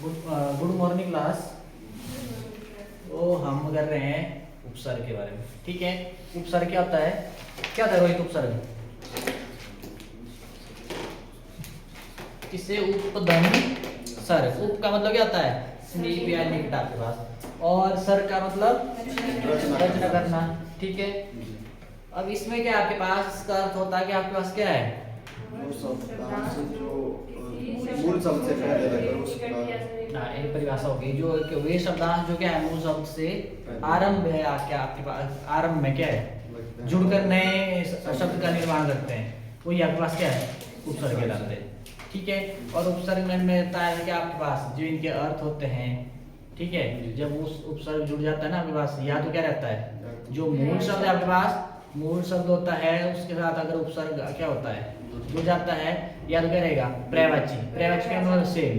Good morning class. तो हम कर रहे हैं उपसर्ग के बारे में। ठीक है, उपसर्ग क्या होता है? क्या होता है रोहित उपसर्ग? किससे? उपधन सर्ग। उप का मतलब क्या होता है? स्लीप या निकट आपके पास। और सर्ग का मतलब रचना करना। ठीक है, अब इसमें क्या आपके पास इसका अर्थ होता है कि आपके पास क्या है? मूल शब्द से पहले लगकर उसका एक परिभाषा होगी जो कि वे शब्दांश जो क्या है मूल शब्द से आरंभ है क्या आपके पास आरंभ में क्या है जुड़कर नए शब्द का निर्माण करते हैं, वही आपके पास क्या है? उपसर्ग कहलाते हैं। ठीक है, और उपसर्ग में मिलता है कि आपके पास जो इनके अर्थ होते हैं, ठीक है, जब उस उपसर्ग जुड़ जाता है ना आपके पास, या तो क्या रहता है जो मूल शब्द है आपके पास, मूल शब्द होता है उसके साथ अगर उपसर्ग क्या होता है जुड़ जाता है, या तो क्या रहेगा पर्यायवाची। पर्यायवाची का मतलब सेम,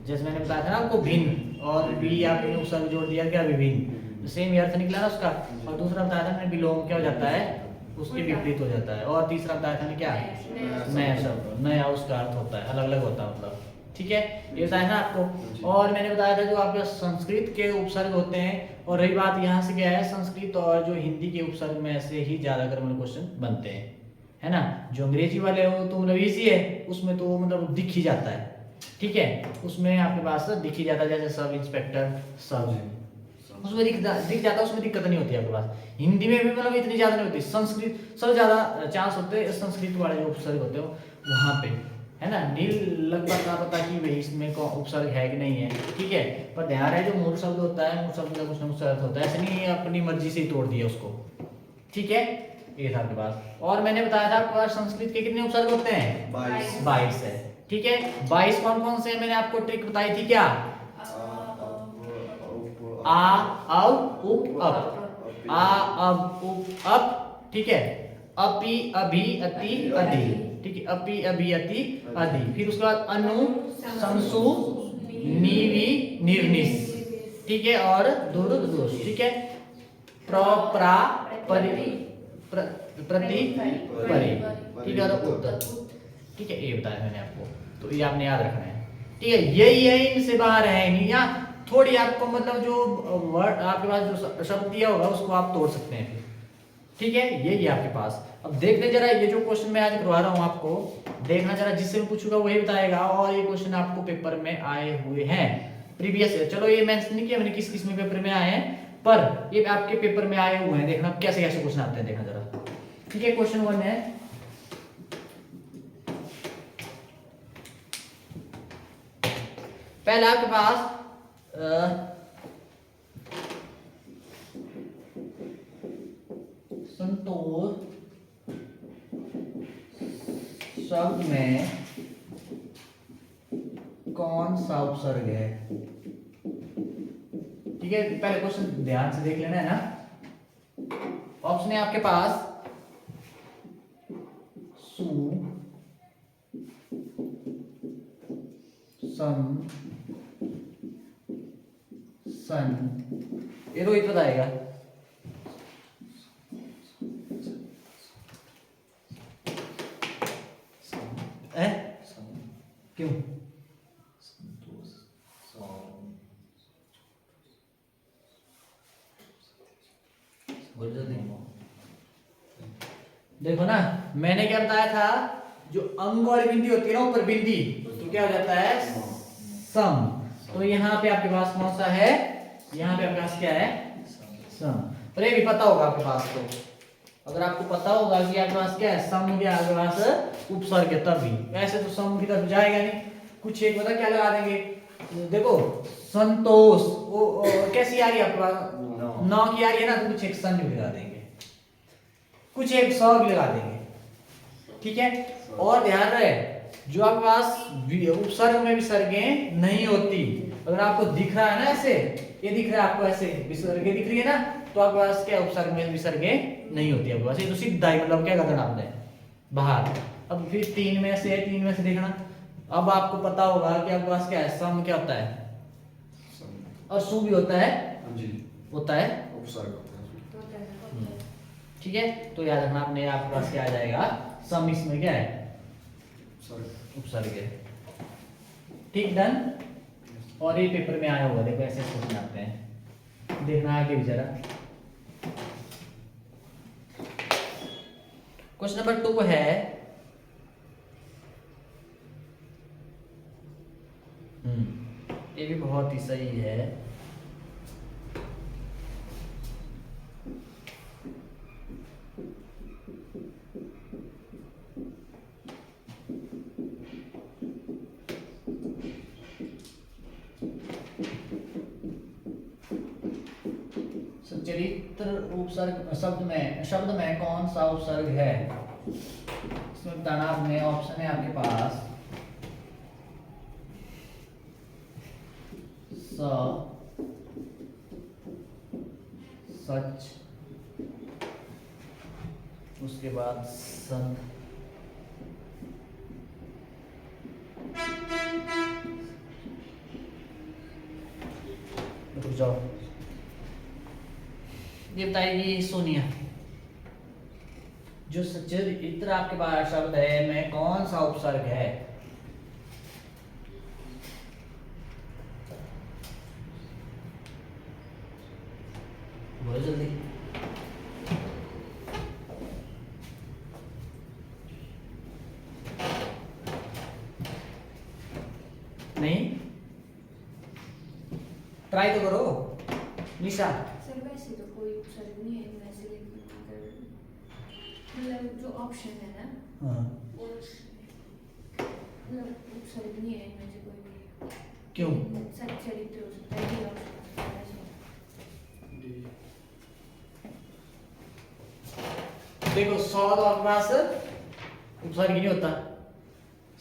जैसे मैंने बताया था ना आपको भिन्न, और भी आपने उपसर्ग जोड़ दिया क्या विभिन्न, सेम ही अर्थ निकला ना उसका। और दूसरा बताया था मैंने विलोम क्या हो जाता है, उसके विपरीत हो जाता है। और तीसरा बताया था क्या, नया शब्द, नया उसका अर्थ होता है, अलग अलग होता है मतलब। ठीक है, ये बताया ना आपको। और मैंने बताया था जो आपके संस्कृत के उपसर्ग होते हैं, और रही बात यहाँ से क्या है, संस्कृत और जो हिंदी के उपसर्ग में से ही ज्यादातर मतलब क्वेश्चन बनते हैं, है ना। जो अंग्रेजी वाले हो तो मतलब इजी है, उसमें तो मतलब दिख ही जाता है। ठीक है, उसमें आपके पास दिख ही जाता है, जैसे सब इंस्पेक्टर सब, उसमें दिख जाता है, उसमें दिक्कत नहीं होती आपके पास। हिंदी में भी मतलब इतनी ज्यादा नहीं होती, संस्कृत सबसे ज्यादा चांस होते हैं संस्कृत वाले जो उपसर्ग होते हो वहां पे, है ना। नील लगभग का पता कि भाई इसमें उपसर्ग है कि नहीं है। ठीक है, पर ध्यान रहे जो मूल शब्द होता है, मूल शब्द का कुछ ना कुछ अर्थ होता है, ऐसे नहीं अपनी मर्जी से ही तोड़ दिया उसको। ठीक है, ये था आपके पास। और मैंने बताया था आपके पास संस्कृत के कितने उपसर्ग होते हैं? 22 है। ठीक है, 22 कौन कौन से मैंने आपको ट्रिक बताई थी क्या? आ अब उप अप, आ अब उप अप, ठीक है, अपि अभि अति अधि, ठीक है, अपि अभि अति अधि। फिर उसके बाद अनु संसु नीवि निर्निस, ठीक है, और दुर दुष, ठीक है, प्र प्रा परि प्रति परि, ठीक है, और उत्तर। ठीक है, ये बताया मैंने आपको, तो ये आपने याद रखना है। ठीक है, यही है, इनसे बाहर है नहीं, या थोड़ी आपको मतलब जो वर्ड आपके पास जो शब्द दिया होगा उसको आप तोड़ सकते हैं। ठीक है, यही है आपके पास। अब देखने जरा ये जो क्वेश्चन मैं आज करवा रहा हूं आपको, देखना जरा, जिससे मैं पूछूंगा वही बताएगा। और ये क्वेश्चन आपको पेपर में आए हुए हैं प्रीवियस है, चलो ये मेंशन नहीं किया मैंने किस किस में पेपर में आए हैं, पर ये आपके पेपर में आए हुए हैं। देखना कैसे कैसे क्वेश्चन आते हैं, देखना जरा। ठीक है, क्वेश्चन 1 है, पहला आपके पास संतोष शब्द में कौन सा उपसर्ग है? ठीक है, पहले क्वेश्चन ध्यान से देख लेना है ना। ऑप्शन है आपके पास सु, सम, सन। ये रोहित बताएगा। है क्यों? देखो ना, मैंने क्या बताया था, जो अंग वाली बिंदी होती है ना ऊपर बिंदी, तो क्या हो जाता है सम। तो यहाँ पे आपके पास कौन सा है? यहाँ पे आपके पास क्या है? सम। पर ये भी पता होगा आपके पास, तो अगर आपको पता होगा कि आपके पास क्या है सम, क्या आपके पास उपसर्ग है, तभी ऐसे तो सम की तरफ जाएगा नहीं। कुछ एक पता क्या लगा देंगे, देखो संतोष वो कैसी आ रही है आपके पास, नौ की आ रही है ना, तो कुछ एक सन भी लगा देंगे, कुछ एक सौ भी लगा देंगे। ठीक है, और ध्यान रहे जो आपके पास उपसर्ग में विसर्गें नहीं होती, अगर आपको दिख रहा है ना ऐसे, ये दिख रहा है आपको ऐसे विसर्गें दिख रही है ना, तो आपके पास क्या उपसर्ग में विसर्गें नहीं होती आपके पास, ये तो सीधा ही मतलब क्या कर देना आपने बाहर। अब फिर 3 में से है, 3 में से देखना, अब आपको पता होगा कि आपके पास क्या है, सम क्या होता है और सु भी होता है, होता है उपसर्ग। ठीक है, तो याद रखना आपने, आपके पास क्या आ जाएगा, सम इसमें क्या है उपसर्ग है। ठीक, डन। और ये पेपर में आया होगा, देखो ऐसे क्वेश्चन आते हैं, देखना आगे भी जरा। क्वेश्चन नंबर 2 है, ये भी बहुत ही सही है। चरित्र उपसर्ग शब्द में कौन सा उपसर्ग है? इसमें बताना आपने, ऑप्शन है आपके पास सच, उसके बाद सद, रुक जाओ, ये बताइए सोनिया, जो चरित्र आपके पास शब्द है में कौन सा उपसर्ग है? बोलो जल्दी। नहीं, ट्राई तो करो निशा। सर वैसे तो कोई उपसर्ग नहीं है इनमें से, लेकिन अगर मतलब जो ऑप्शन है ना, हाँ, मतलब उपसर्ग नहीं है इनमें से कोई भी। क्यों? सच चरित्र हो सकता है, ये ऑप्शन हो सकता है। देखो, सौद आपके पास उपसर्ग नहीं होता,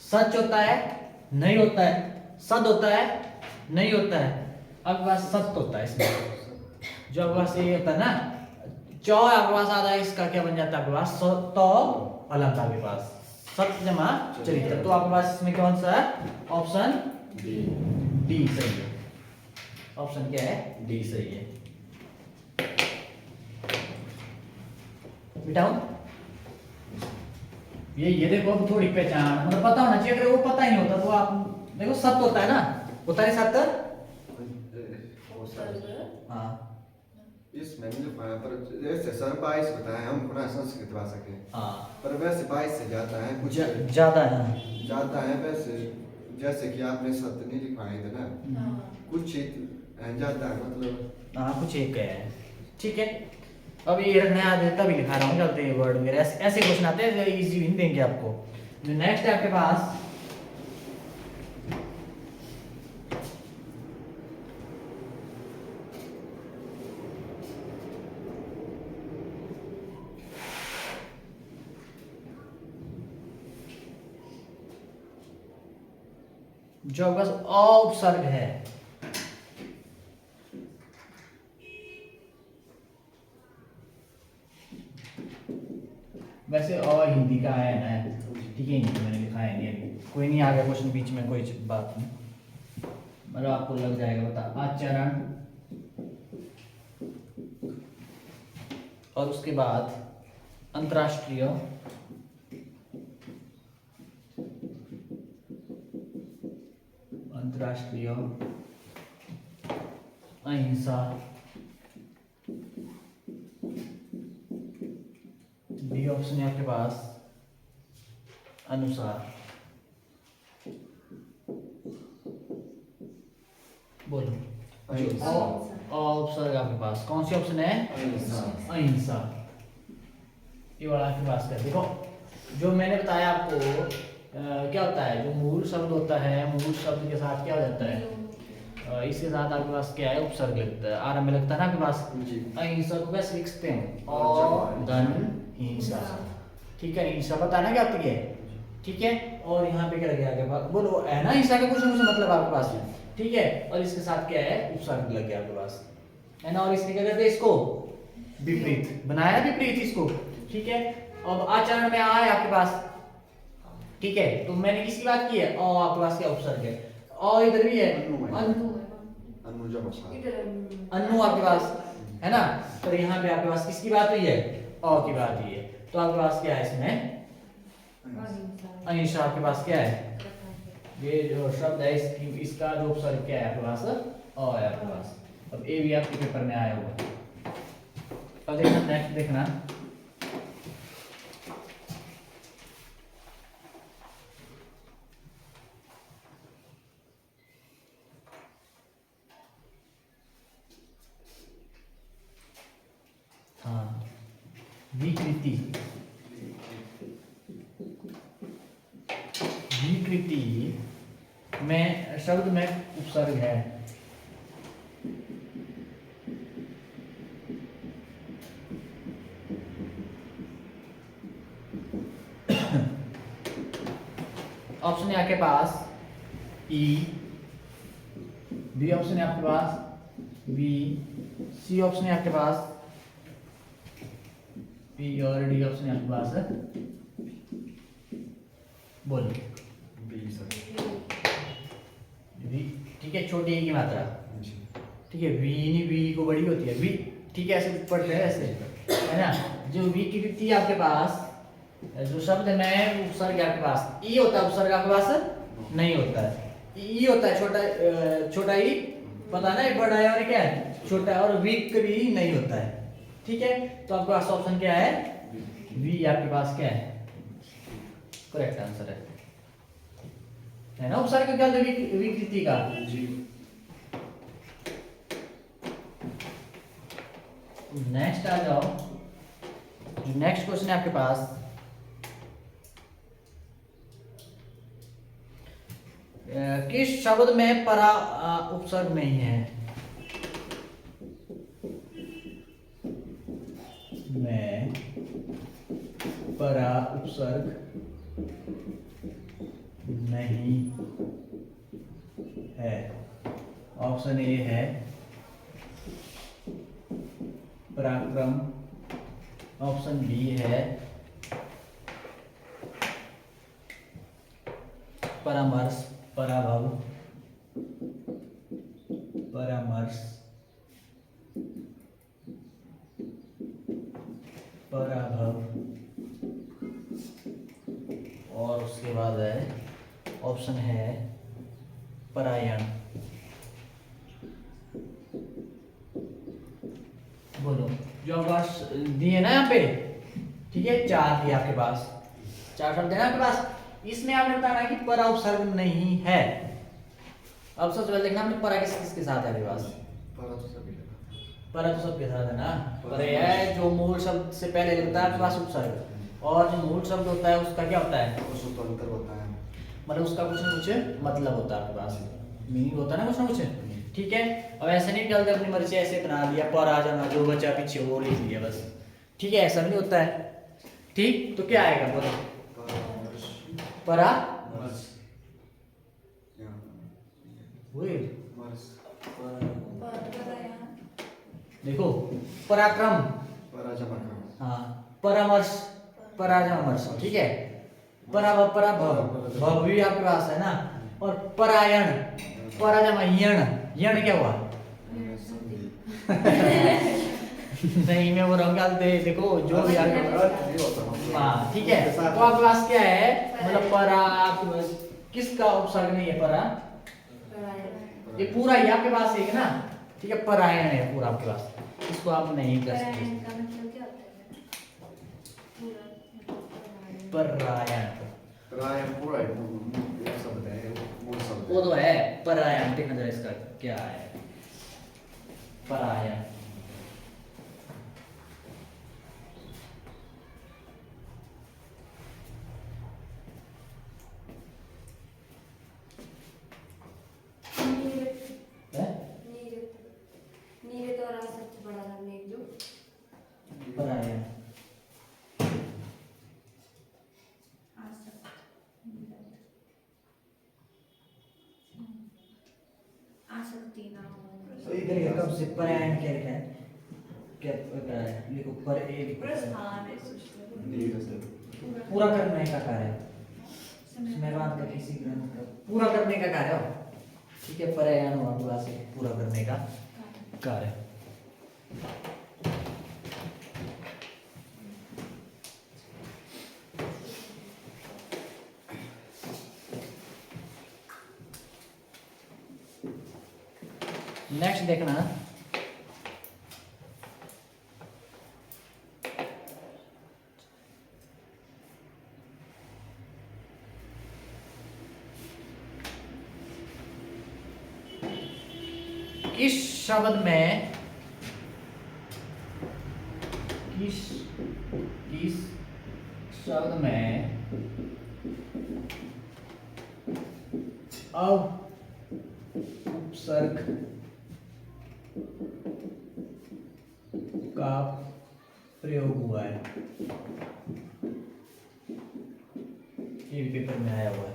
सच होता है, नहीं होता है, सद होता है, नहीं होता है, आपके पास सत्य होता है। इसमें जो आपके पास ये होता है ना, चौ आपके पास आता है, इसका क्या बन जाता है आपके पास? तो अलग था आपके पास, सत्य जमा चरित्र। तो आपके पास इसमें कौन सा है? ऑप्शन डी सही है। ऑप्शन क्या है? डी सही है। बिठाओ ये देखो, अब थोड़ी पहचान मतलब पता होना चाहिए। अगर वो पता ही नहीं होता तो आप देखो, सत्य होता है ना, होता है सत्य। हाँ, इसमें नहीं पाया, पर जैसे सर 22 बताया, हम पुनः संस्कृत भाषा के, हाँ, पर वैसे 22 से जाता है, कुछ ज्यादा है। जाता है वैसे, जैसे कि आपने सत्य नहीं लिखवाए थे ना, कुछ जाता है मतलब। हाँ, कुछ एक है, ठीक है। अब ये रखना याद है, तभी लिखा रहा हूँ, चलते हैं वर्ड वगैरह, ऐसे क्वेश्चन आते हैं, इजी नहीं देंगे आपको। जो नेक्स्ट है आपके पास, जो आपके पास उपसर्ग है, वैसे हिंदी का है ना, ठीक है, हिंदी मैंने लिखा है नहीं अभी, कोई नहीं, आ गया क्वेश्चन बीच में, कोई बात नहीं, मतलब आपको लग जाएगा। बता, आचरण, और उसके बाद अंतर्राष्ट्रीय, अहिंसा, बी ऑप्शन है आपके पास अनुसार। बोलो, उपसर्ग आपके पास कौन सी ऑप्शन है? अहिंसा। ये वाला आपके पास है। देखो, जो मैंने बताया आपको, क्या होता है, जो मूल शब्द होता है, मूल शब्द के साथ क्या हो जाता है? इसके साथ आपके पास क्या है? उपसर्ग लगता है, आरंभ में लगता है ना आपके पास। अहिंसा को कैसे लिखते हैं? धन हिंसा, ठीक है। हिंसा पता है ना क्या होती है, ठीक है। और यहाँ पे क्या लग गया आपके पास? बोलो, है ना, हिंसा का कुछ ना कुछ मतलब आपके पास, ठीक है। और इसके साथ क्या है? उपसर्ग लग गया आपके पास, है ना। और इसने क्या करते हैं? इसको विपरीत बनाया, विपरीत इसको, ठीक है। अब आचरण में आए आपके पास, ठीक है। तो मैंने किसकी बात की है? आपके पास क्या उपसर्ग है? और इधर भी है अन्नू आपके पास, है ना। तो यहाँ पे आपके पास किसकी बात हुई है? की बात हुई है। तो आपके पास क्या है इसमें? अहिंसा आपके पास क्या है? ये जो शब्द है इसका जो उपसर्ग क्या है आपके पास, अ है आपके पास। अब ए भी आपके पेपर में आया होगा। अब देखना नेक्स्ट देखना, हाँ विकृति। विकृति में शब्द में उपसर्ग है। ऑप्शन है आपके पास ई, बी ऑप्शन है आपके पास बी, सी ऑप्शन है आपके पास पी और डी ऑप्शन है आपके पास बोलो बी सर। वी। ठीक है, छोटी ई की मात्रा। जी। ठीक है, वी नहीं, वी को बड़ी होती है वी। ठीक है, ऐसे पढ़ते हैं ऐसे, है ना। जो वी की विकृति है आपके पास, जो शब्द में उपसर्ग है आपके पास, ई होता है, उपसर्ग आपके पास नहीं होता है। ई होता है छोटा, छोटा ई, पता ना, बड़ा है और क्या है छोटा है, और वी कभी नहीं होता है। ठीक है, तो आपके पास ऑप्शन क्या है, वी आपके पास क्या है, करेक्ट आंसर है ना। उपसर्ग क्या होता है विकृति का। जी। नेक्स्ट आ जाओ, जो नेक्स्ट क्वेश्चन है आपके पास, किस शब्द में परा उपसर्ग नहीं है। में परा उपसर्ग नहीं है। ऑप्शन ए है पराक्रम, ऑप्शन बी है परामर्श, पराभव, परामर्श, पराभव, और उसके बाद है ऑप्शन है परायण। बोलो जो आपके पास दिए ना यहाँ पे, ठीक है, चार दिए आपके पास, चार शब्द है ना आपके पास, इसमें आपने बताना कि परा उपसर्ग नहीं है। अब सबसे पहले देखना आपने परा किसके साथ है आपके पास, परा तो सभी के साथ है। परा तो सबके साथ है ना। पर यह है जो मूल शब्द से पहले लगता है आपके पास उपसर्ग, और जो मूल शब्द होता है उसका क्या होता है, वो स्वतंत्र होता है, मतलब उसका कुछ ना कुछ मतलब होता है आपके पास, मीनिंग होता है ना कुछ ना कुछ। ठीक है, अब ऐसे नहीं चलते अपनी मर्जी ऐसे बना लिया, पर आ जाना जो बचा पीछे वो लिख लिया बस। ठीक है, ऐसा नहीं होता है। ठीक, तो क्या आएगा बोलो, परामर्श। परा मर्श। या, वही मर्श। देखो, पराक्रम, पराजमाक्रम। हाँ, परामर्श, परामर्श, ठीक है, पराभव, पराभव, भव भी आपके पास है ना, और परायण, पराजमयण, यण क्या हुआ नहीं, मैं वो रंग डालते, देखो जो भी आगे, हाँ ठीक है, तो आपके पास क्या है, मतलब परा किसका उपसर्ग नहीं है, परा ये पूरा ही आपके पास एक ना, ठीक है, परायण है पूरा आपके पास, इसको आप नहीं कर सकते। का मतलब क्या होता है, परायण, परायण पूरा है, वो शब्द है, मूल शब्द वो है। तो है परायण, देखना जरा इसका क्या है परायण। है? नीरद और आसक्त बड़ा नाम है एक जो परायण, आसक्त, आसक्ति नाम तो इधर ये कब से परायण क्या लिखा है, क्या परायण लिखो, पर ए लिखो, प्रस्थान है सृष्टि नीरद। पूरा करने का कार्य, इसमें बात का किसी ग्रंथ का पूरा करने का कार्य हो, ठीक है, परायण हुआ पूरा से पूरा करने का कार्य। नेक्स्ट देखना, किस शब्द में किस शब्द में उपसर्ग का प्रयोग हुआ है? ये भी पेपर में आया हुआ है।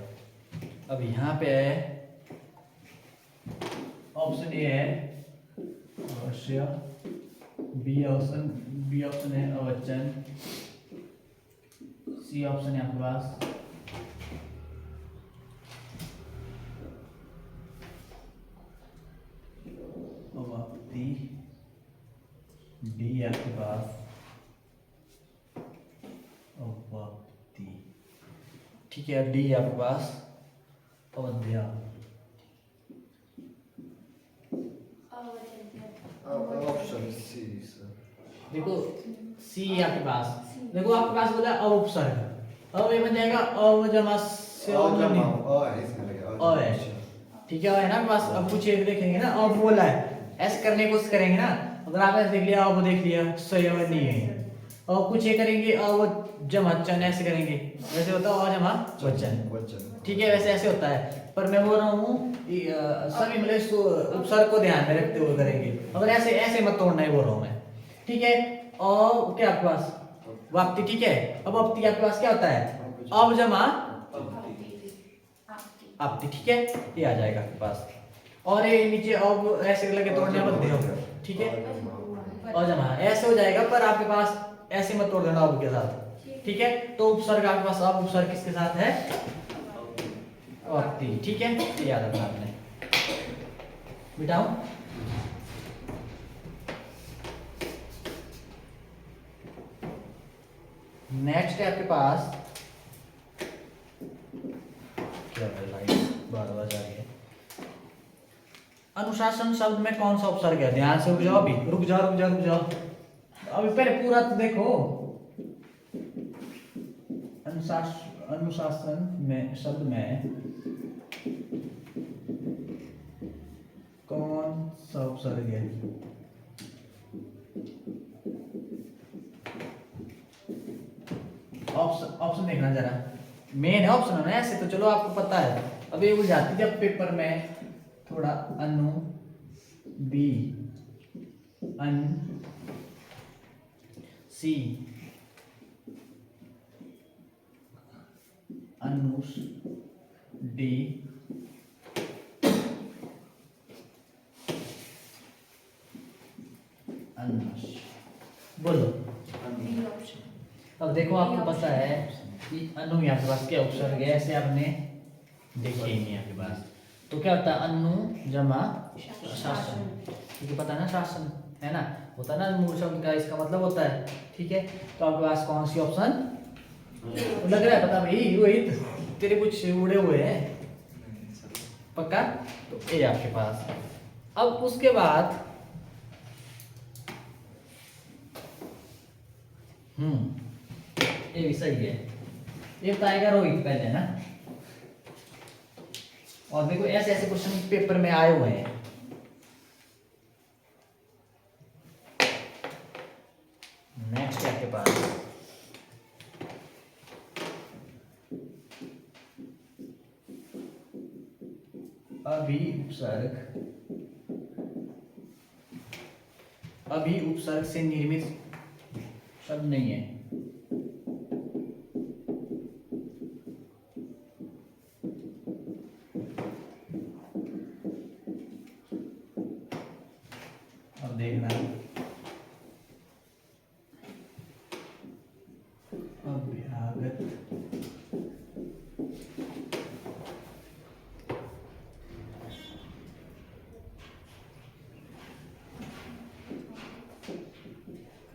अब यहाँ पे है ऑप्शन ए है अवश्य, बी ऑप्शन है अवचन, सी ऑप्शन है आपके पास अवक्ति, डी आपके पास अवक्ति। ठीक है, डी आपके पास अवध्या। Option C sir. देखो सी आपके पास, देखो आपके पास बोला अवउपसर्ग, अब ये बन जाएगा अव जमा से अ है। ठीक है ना आपके पास। अब कुछ एक देखेंगे ना, अब बोला है ऐसे करने की कोशिश करेंगे ना, अगर आपने देख लिया अब देख लिया सही और नहीं है। और कुछ ये करेंगे अब जमा चन, ऐसे करेंगे वैसे होता है अ जमा वचन। ठीक है, वैसे ऐसे होता है, पर मैं बोल रहा हूँ सभी मतलब उपसर्ग को ध्यान में रखते हुए करेंगे, अगर ऐसे ऐसे मत तोड़ना ही बोल रहा हूँ मैं। ठीक है, और क्या आपके पास वाप्ति। ठीक है, अब वाप्ति आपके पास क्या होता है? अब जमा आपति। ठीक है, ये आ जाएगा आपके पास। और ये नीचे अब ऐसे लगे तोड़ने मत दो। ठीक है, और जमा ऐसे हो जाएगा, पर आपके पास ऐसे मत तोड़ देना अब के साथ। ठीक है, तो उपसर्ग आपके पास अब उपसर्ग किसके साथ है? वाप्ति। ठीक है, ये याद रखना आपने। बिठाओ, नेक्स्ट है आपके पास क्या है भाई, बार-बार जा रही है। अनुशासन शब्द में कौन सा उपसर्ग है? ध्यान से रुक जाओ, अभी रुक जाओ। अभी पहले पूरा तो देखो। अनुशासन में शब्द में कौन सा उपसर्ग है? ऑप्शन देखना जरा, मेन है ऑप्शन है ना, ऐसे तो चलो आपको पता है। अब ये बुझाती जब पेपर में थोड़ा अनु बी अन सी अनुष डी अनुष। बोलो, अब देखो आपको पता है कि अनु यहाँ के पास क्या उपसर्ग है, ऐसे आपने देखे ही नहीं आपके पास। तो क्या होता है? अनु जमा शासन। ठीक है, पता है ना, शासन है ना, होता है ना मूल शब्द का इसका मतलब होता है। ठीक है, तो आपके पास कौन सी ऑप्शन लग रहा है? पता भाई रोहित, तेरे कुछ उड़े हुए हैं पक्का? तो ये आपके पास। अब उसके बाद ये भी सही है, ये बताएगा रोहित पहले ना। और देखो ऐसे ऐसे क्वेश्चन पेपर में आए हुए हैं। नेक्स्ट है आपके पास अभी उपसर्ग से निर्मित शब्द नहीं है। अब देखना, अभ्यागत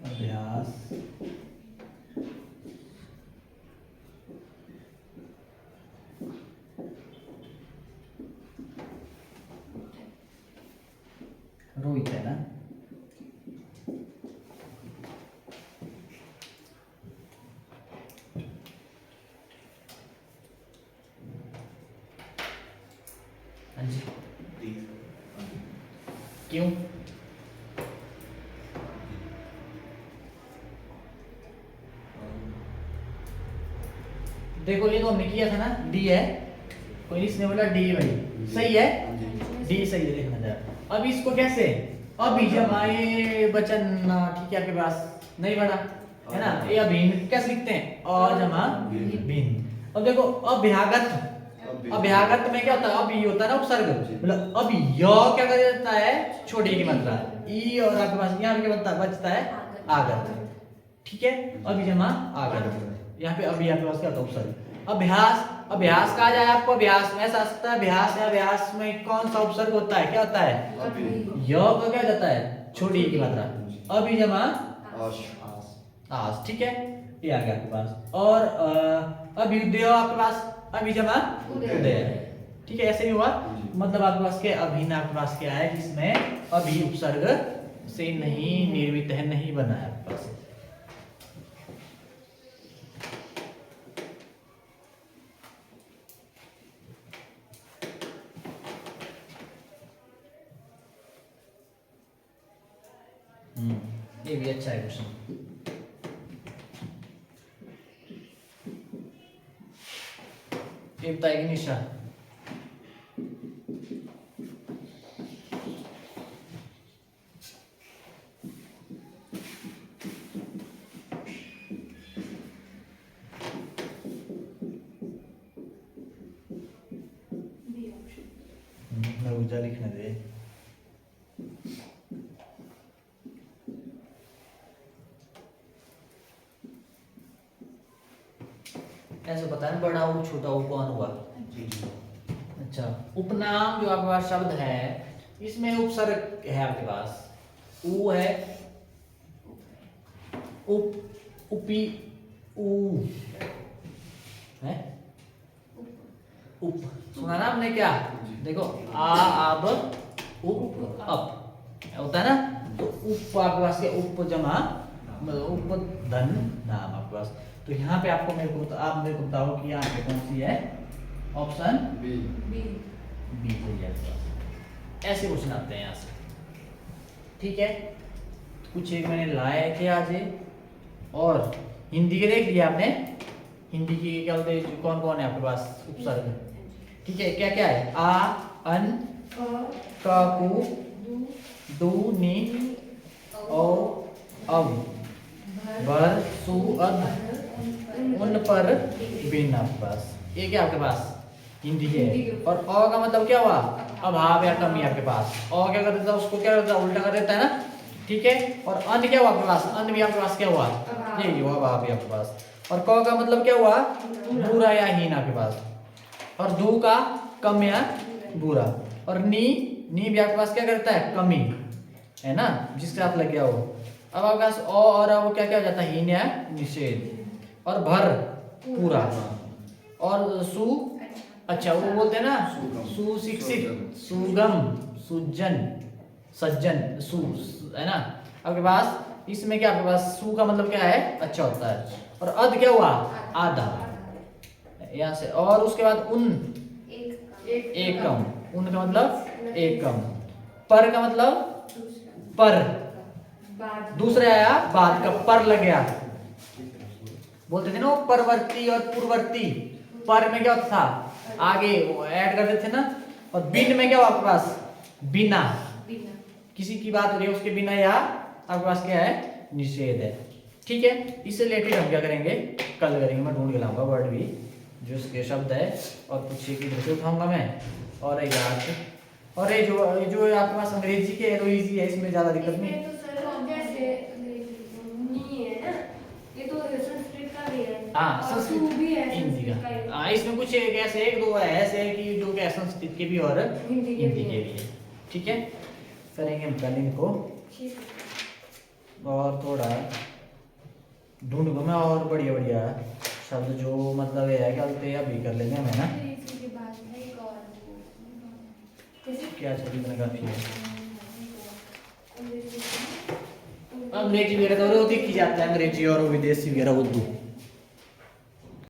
अभ्यास रोहित है ना। हाँ जी, क्यों? देखो ये तो हमने किया था ना, डी है, कोई इसने बोला डी भाई सही है, डी सही है, देखना जरा। अब इसको कैसे, अभी जमाए बचन, ठीक है आपके पास नहीं बड़ा है ना, ये अभिन्न कैसे लिखते हैं, अजमा भिन्न। अब देखो अभ्यागत, अभ्यागत में क्या होता है, अभी होता है ना उपसर्ग, मतलब अभी य क्या कर देता है, छोटी की मात्रा ई, और आपके पास यहाँ पे क्या बचता है आगत, ठीक है, अभी जमा आगत। यहाँ पे अभी आपके पास क्या होता है उपसर्ग। अभ्यास, अभ्यास कहा जाए आपको, अभ्यास में ऐसा आ सकता है, अभ्यास है, अभ्यास में कौन सा उपसर्ग होता है, क्या होता है, य का क्या जाता है, छोटी की मात्रा, अभी जमा आस, ठीक है, ये आ गया आपके पास। और अभ्युदय आपके पास, अभी जमा उदय, ठीक है, ऐसे ही हुआ, मतलब आपके पास के अभिन्न आपके पास क्या है, जिसमें अभी उपसर्ग से नहीं निर्मित है, नहीं बना है आपके पास। ये भी अच्छा है क्वेश्चन। ये बताएगी निशा। नवजा लिखने दे। ऐसे पता है बड़ा ऊ छोटा ऊ कौन हुआ। अच्छा, उपनाम जो आपके पास शब्द है, इसमें उपसर्ग है आपके पास, ऊ है, उप, उपी, ऊ है, उप, सुना ना आपने क्या, देखो आ, अब, उप, अप होता है ना, तो उप आपके पास क्या, उप जमा उप धन नाम आपके पास। तो यहाँ पे आपको आप मेरे को बताओ कि यहाँ पे कौन सी है, ऑप्शन बी, बी सही है आपके पास। ऐसे क्वेश्चन आते हैं यहाँ से, ठीक है, कुछ एक मैंने लाए थे आज, और हिंदी के देख लिया आपने, हिंदी की क्या बोलते हैं, कौन कौन है आपके पास उपसर्ग, ठीक है, क्या क्या है, आ, अन, क, कु, दू, नी, औ, अव, भर, सु, अध, उन, पर, बिन आपके पास। ये क्या आपके पास हिंदी है। और अ का मतलब क्या हुआ, अभाव या कमी आपके पास। अ क्या कर देता है, उसको क्या करता है, उल्टा कर देता है ना, ठीक है। और अन क्या हुआ आपके पास, अन भी आपके पास क्या हुआ, ये हुआ अभाव भी आपके पास। और क का मतलब क्या हुआ, बुरा या हीन आपके पास। और दू का कम या बुरा। और नी, नी भी आपके पास क्या करता है, कमी है ना, जिसके साथ लग गया वो। अब आपके पास अ और वो क्या क्या हो जाता है, हीन या निषेध। और भर पूरा। और सु, अच्छा वो बोलते हैं ना, सुशिक्षित, सुगम, सुजन, सज्जन, सु है ना आपके पास। इसमें क्या आपके पास सु का मतलब क्या है, अच्छा होता है। और अध क्या हुआ, आधा यहाँ से। और उसके बाद उन, एकम, उन का मतलब एकम। पर का मतलब पर, दूसरा आया बाद का, पर लग गया, बोलते थे ना वो परवर्ती और पूर्ववर्ती। पर में क्या होता था, आगे वो ऐड कर देते थे ना। और बिन में क्या हुआ आपके पास, बिना, किसी की बात हो रही है उसके बिना, या आपके पास क्या है, निषेध है, ठीक है। इससे रिलेटेड हम क्या करेंगे, कल करेंगे, मैं ढूंढ के लाऊंगा वर्ड भी जो इसके शब्द है, और कुछ इधर से उठाऊंगा मैं। और याद, और ये जो आपके पास अंग्रेजी के है तो इजी है, इसमें ज्यादा दिक्कत नहीं। हाँ, संस्कृत हिंदी का, हाँ इसमें कुछ एक ऐसे एक दो ऐसे है कि जो क्या संस्कृत के भी और हिंदी के भी है, ठीक है। करेंगे हम कल इनको, और थोड़ा ढूंढूंगा मैं और बढ़िया बढ़िया शब्द जो मतलब है, क्या बोलते हैं, अभी कर लेंगे हमें ना, क्या चलिए मैंने काफी है। अंग्रेजी वगैरह तो वो दिख ही जाता है, अंग्रेजी और विदेशी वगैरह उर्दू।